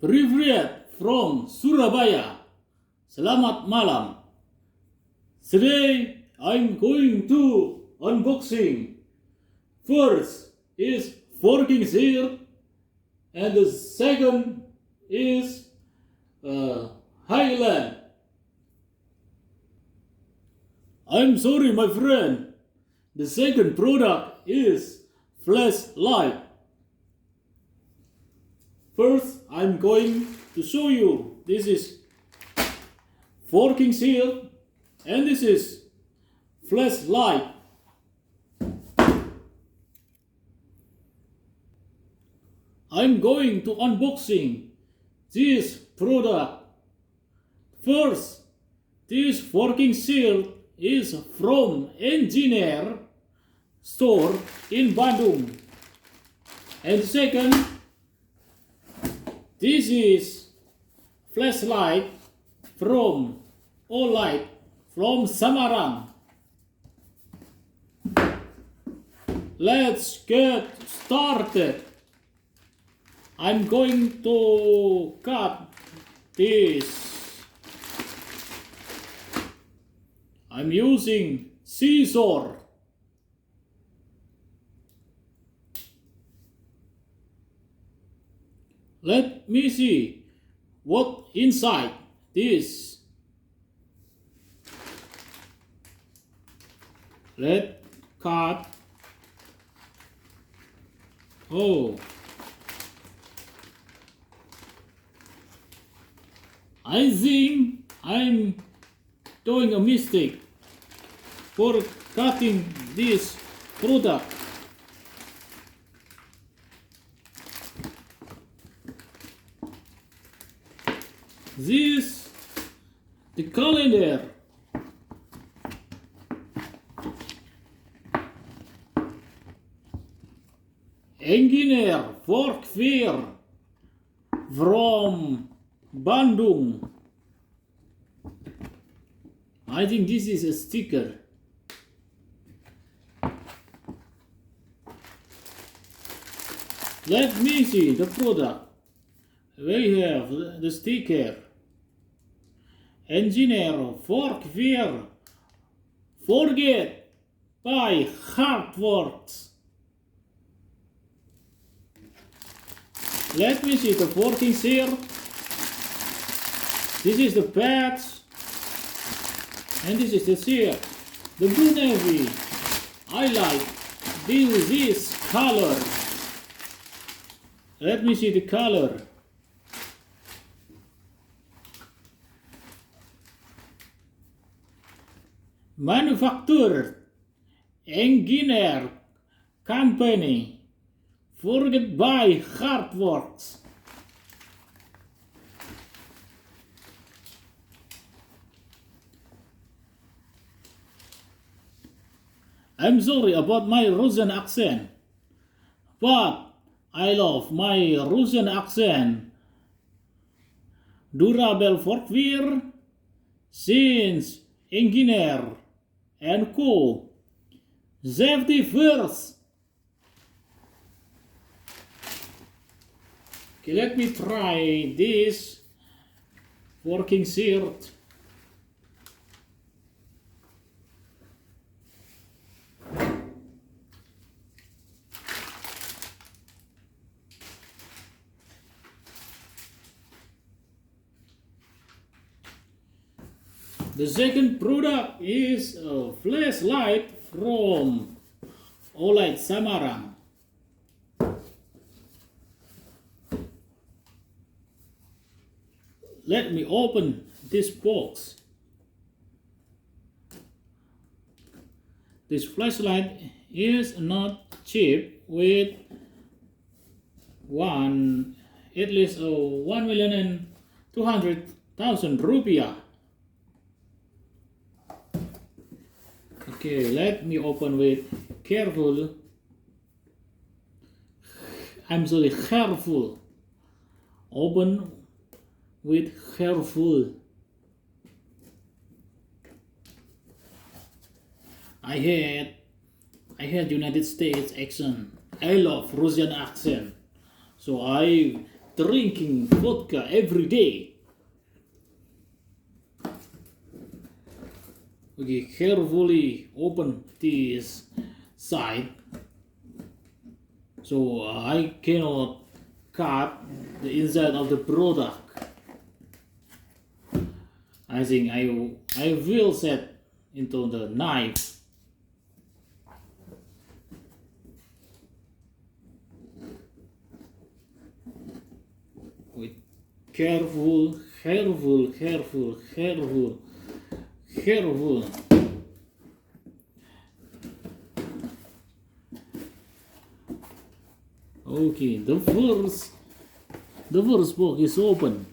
Привет from Surabaya. Selamat malam. Today I'm going to unboxing. First is forking here, and the second is Highland. I'm sorry, my friend. The second product is flashlight. First, I'm going to show you. This is forking seal, and this is flashlight. I'm going to unboxing this product. First, this forking seal is from engineer store in Bandung. And second, this is flashlight from Olight from Samarang. Let's get started. I'm going to cut this. I'm using scissors. Let me see what inside this. Let's cut. Oh, I think I'm doing a mistake for cutting this product. This the calendar. Engineer fork fair from Bandung. I think this is a sticker. Let me see the product. We have the sticker. Engineer fork fair. Forget by Hardworks. Let me see the forking here. This is the patch, and this is the sear. The blue navy. I like this color. Let me see the color. Manufacturer, engineer, company, forget by Hardworks. I'm sorry about my Russian accent, but I love my Russian accent. Durable forkware, since engineer and co. Safety first. Okay, let me try this working shirt. The second product is a flashlight from Olight Samarang. Let me open this box. This flashlight is not cheap, with at least 1,200,000 rupiah. Okay, let me open with careful. I'm sorry, careful. Open with careful. I hate United States accent. I love Russian accent. So I drinking vodka every day. Okay, carefully open this side so I cannot cut the inside of the product. I think I will set into the knife. With careful. Okay, the first box is open.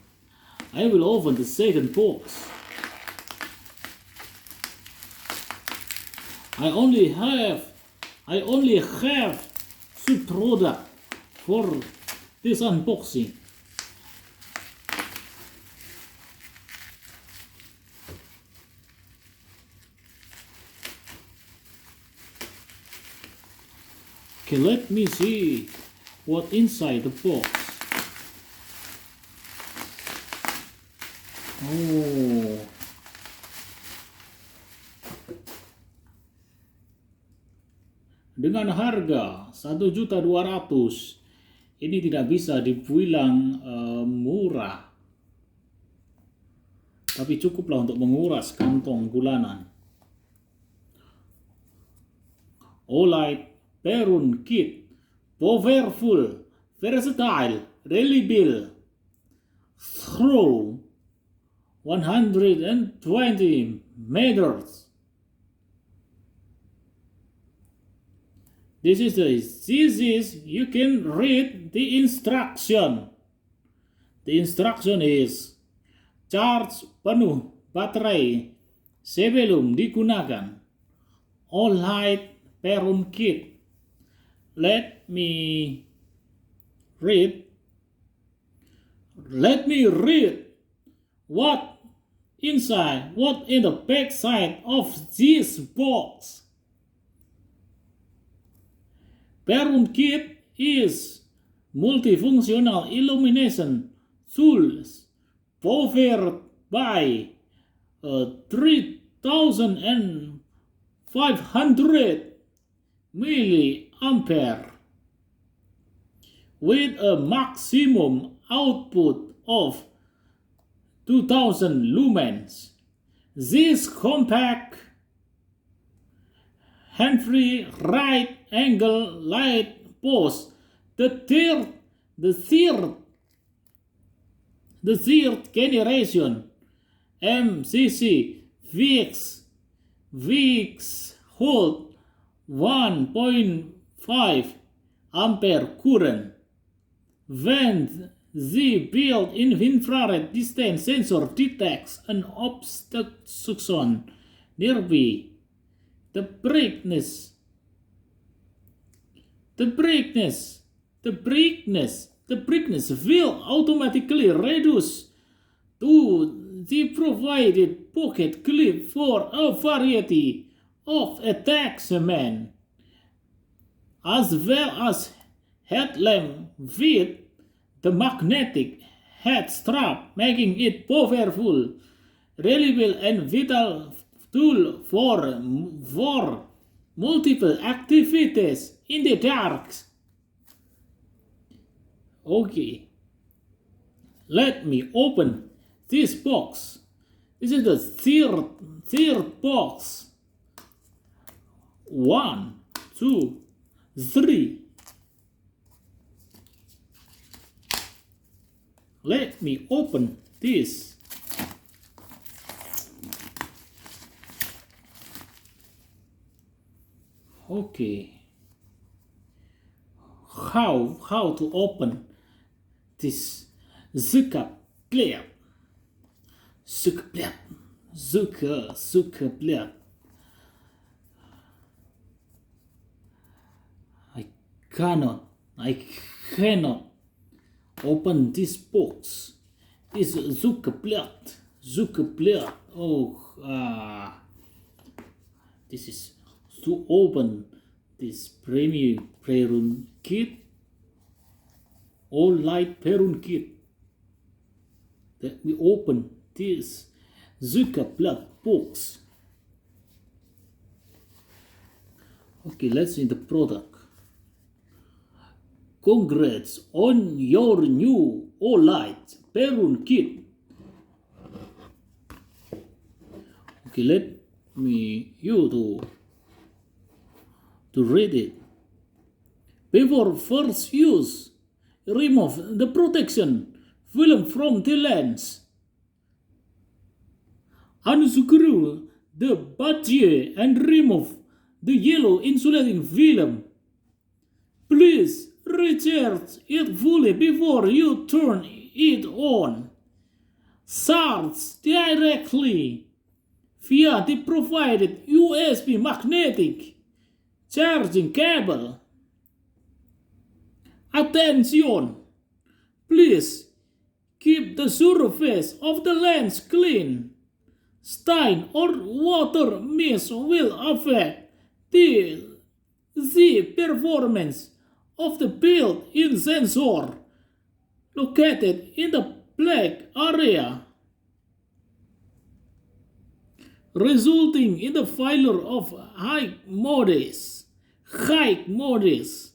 I will open the second box. I only have two products for this unboxing. Okay, let me see what inside the box. Oh. Dengan harga 1.200.000, ini tidak bisa dibilang murah, tapi cukuplah untuk menguras kantong bulanan. Olight Perun kit, powerful, versatile, reliable, through 120 meters. This is you can read the instruction. The instruction is charge penuh baterai sebelum digunakan. Olight Perun kit. Let me read what in the back side of this box. Perun kit is multifunctional illumination tools powered by 3,500 milliampere with a maximum output of 2,000 lumens. This compact hand-free right-angle light post the third generation MCC Weeks hold 1.5 ampere current. When the built-in infrared distance sensor detects an obstruction nearby, the brightness will automatically reduce to the provided pocket clip for a variety of attachments, as well as headlamp with the magnetic head strap, making it powerful, reliable, and vital tool for multiple activities in the dark. Okay, let me open this box. This is the third box. 1, 2, 3. Let me open this. Okay. How to open this Zuckerblad. I cannot open this box. This Zuckerblad. Oh, this is to open this premium Perun kit. Olight Perun kit. Let me open this Zuka black box. Okay, let's see the product. Congrats on your new Olight Perun kit. Okay, let me to read it. Before first use, remove the protection film from the lens. Unscrew the badge and remove the yellow insulating film. Please recharge it fully before you turn it on. Charge directly via the provided USB magnetic charging cable. Attention! Please keep the surface of the lens clean. Stain or water mist will affect the performance of the built-in sensor located in the black area, resulting in the failure of high modes. High modes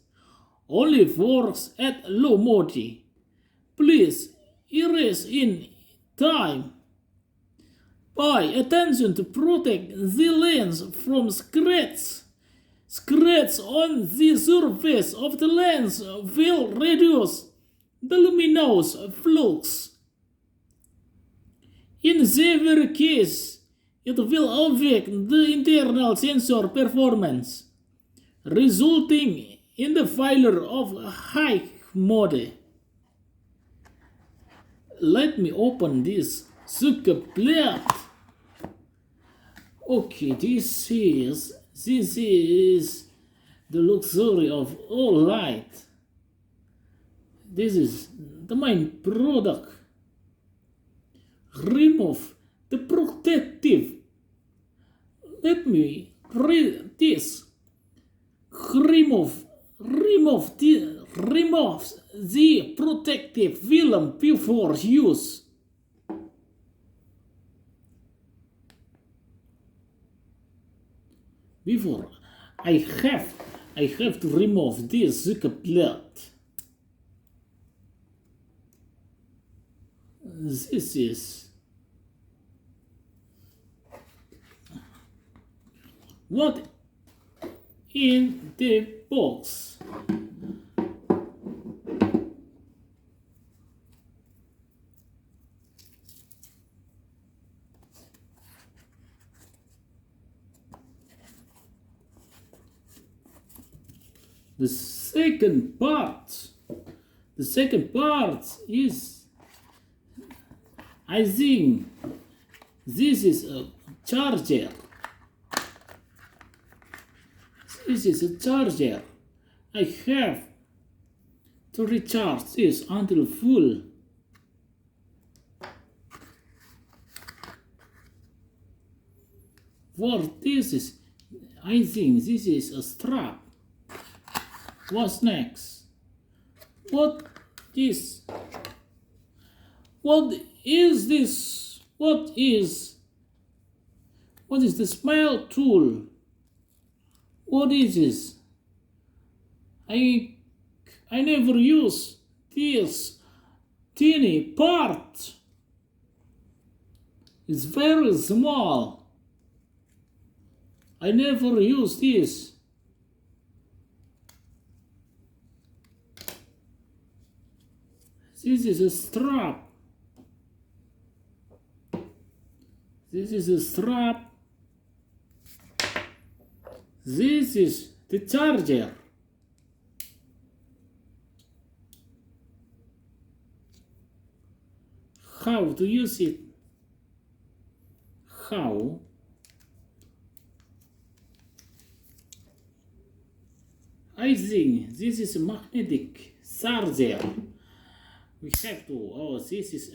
only works at low mode. Please erase in time. Pay attention to protect the lens from scratch. Scratch on the surface of the lens will reduce the luminous flux. In severe case, it will affect the internal sensor performance, resulting in the failure of high mode. Let me open this sucker plate. Okay, this is the luxury of Olight. This is the main product. Remove the protective. Let me read this. Remove the protective film before use. Before I have to remove this plate. This is what in the box. The second part is, I think this is a charger. This is a charger. I have to recharge this until full. What this is, I think this is a strap. What's next? What is this? What is the smile tool? What is this? I never use this teeny part. It's very small. I never use this. This is a strap. This is a strap. This is the charger. How to use it? How? I think this is a magnetic charger. We have to. Oh, this is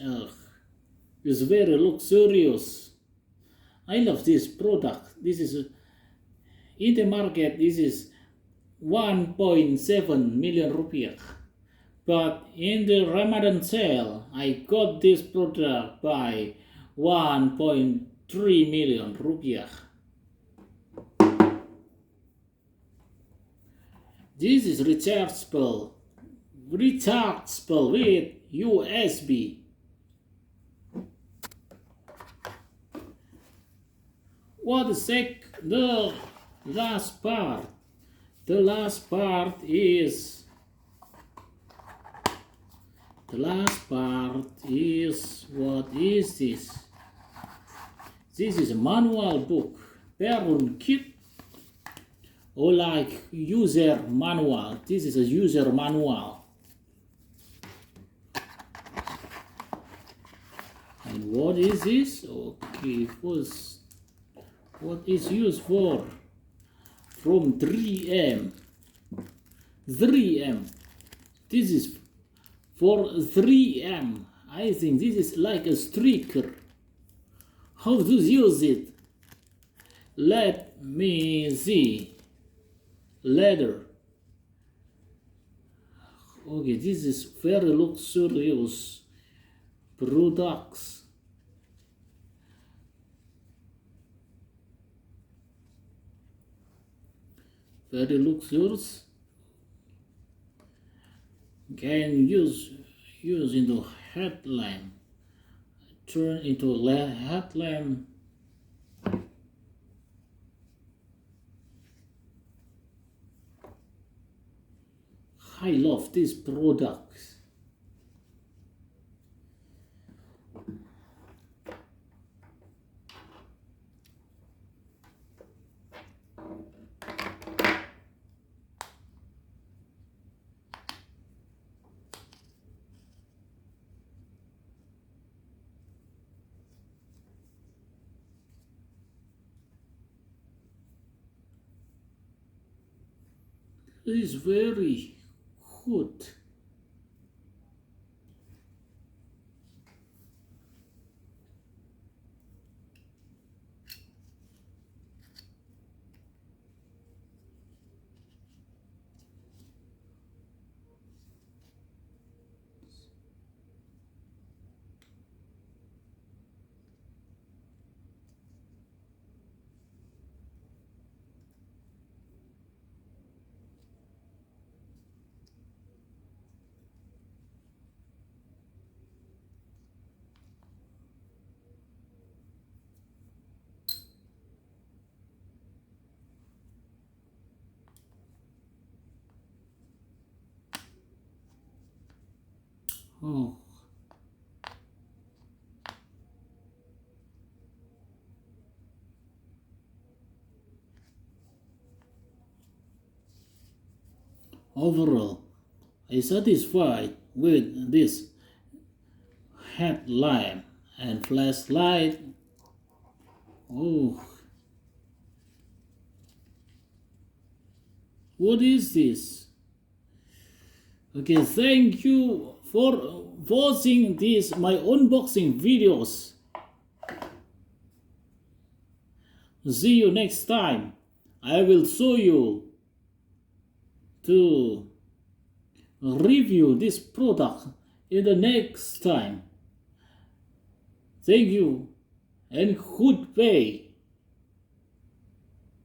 very luxurious. I love this product. This is in the market. This is 1.7 million rupiah. But in the Ramadan sale, I got this product by 1.3 million rupiah. This is rechargeable with USB. What is the last part? The last part is what is this? This is a manual book, Perun kit. Olight user manual. This is a user manual. And what is this? Okay, first, what is used for? From 3M. 3M. This is for 3M. I think this is like a sticker. How to use it? Let me see. Leather. Okay, this is very luxurious products. Very luxurious. Can use into headlamp. Turn into headlamp. I love these products. It is very good. Oh. Overall, I satisfied with this headlamp and flashlight. Oh, what is this? Okay, thank you for watching my unboxing videos. See you next time. I will show you to review this product in the next time. Thank you and goodbye.